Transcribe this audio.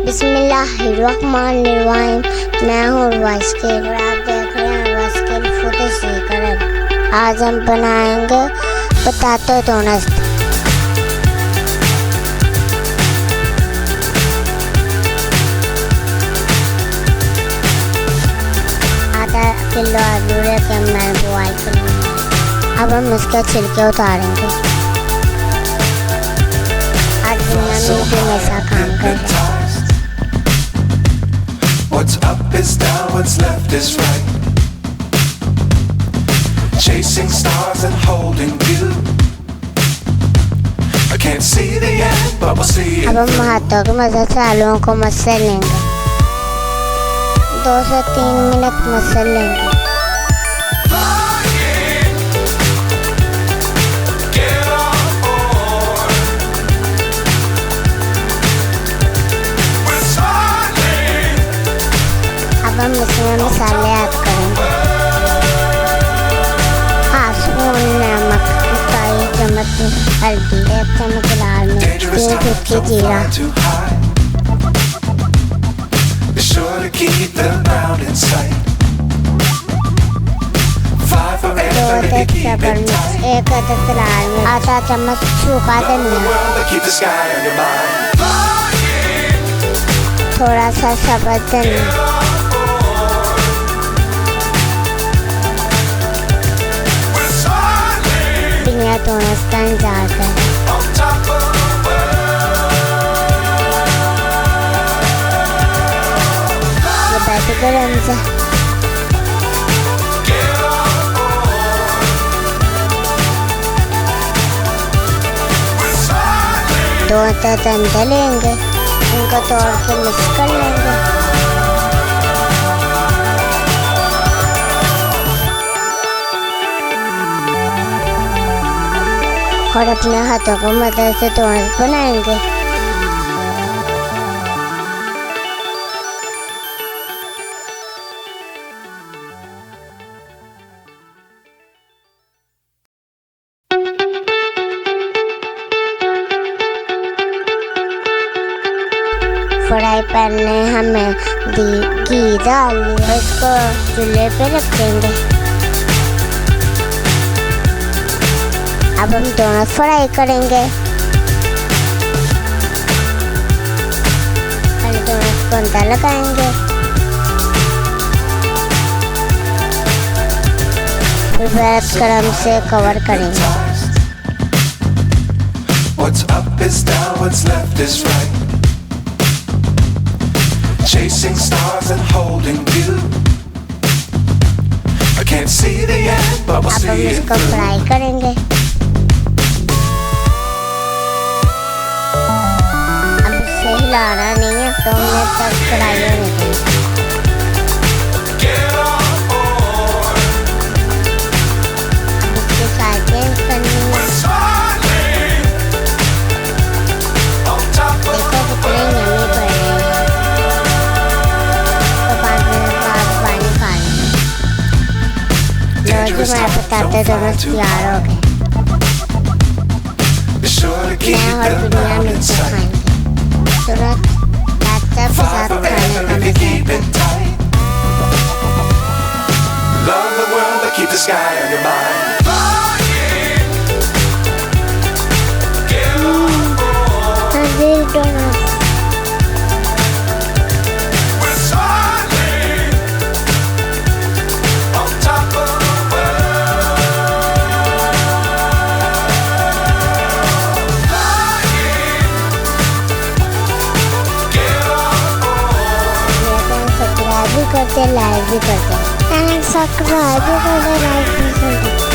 बिस्मिल्लाहिर्रहमानिर्रहीम। मैं हूँ उर्वास के और आप देख रहे हैं उर्वास के फूड सीक्रेट। आज हम बनाएंगे पोटैटो डोनट्स। आधा किलो आलू लेके मैंने बॉयल कर लिया। अब हम इसके छिलके उतारेंगे। आज दुनिया में भी ऐसा काम कर रहे हैं। What's up is down, what's left is right. Chasing stars and holding you. I can't see the end, but we'll see it. अब हम हाथों की मदद से आलूओं को मसल लेंगे। 2 से 3 मिनट मसल लेंगे। हम इसमें मसाले ऐड करेंगे। हाफ स्पून नमक, 1 चम्मच हल्दी, 1 चम्मच लाल मिर्च, 3 चुटकी जीरा। 2 टेबल मिर्च, 1 अदद लाल मिर्च, आधा चम्मच सूखा धनिया, थोड़ा सा सब्ज धनिया, डोनट्स का इंतजार करें। ये बैठ गरम से 2 अंडे लेंगे, इनको तोड़ के मिक्स कर लेंगे। और अपने हाथों को मदद से डोनट्स बनाएंगे। फ्राई पैन में हमें घी डाल लिया, इसको चूल्हे पे रख देंगे। अब हम डोनट फ्राई करेंगे। पहले डोनट को अंदर लगाएंगे, फिर ब्रेड क्रम से कवर करेंगे। What's up is down, what's left is right. Chasing stars and holding you. I can't see the end, but we'll see it. अब हम इसको फ्राई करेंगे। हिलाना नहीं है, 2 मिनट तक फ्राई होने देंगे। इसकी साइड चेंज करनी है। देखो कितने यम्मी बन रहे हैं। तो 5 मिनट बाद पानी खा लेंगे। लो जी, हमारे पोटैटो डोनट्स तैयार हो गए। मैं और दुनिया मिलकर खाएंगे। तुरंत केचप के साथ खाने का मजा। Love the world, but keep the sky on your mind. Doughnuts We're soaring on top of the world. Subscribe भी करते, लाइक भी करते, सब्सक्राइब भी करते, लाइक भी करते।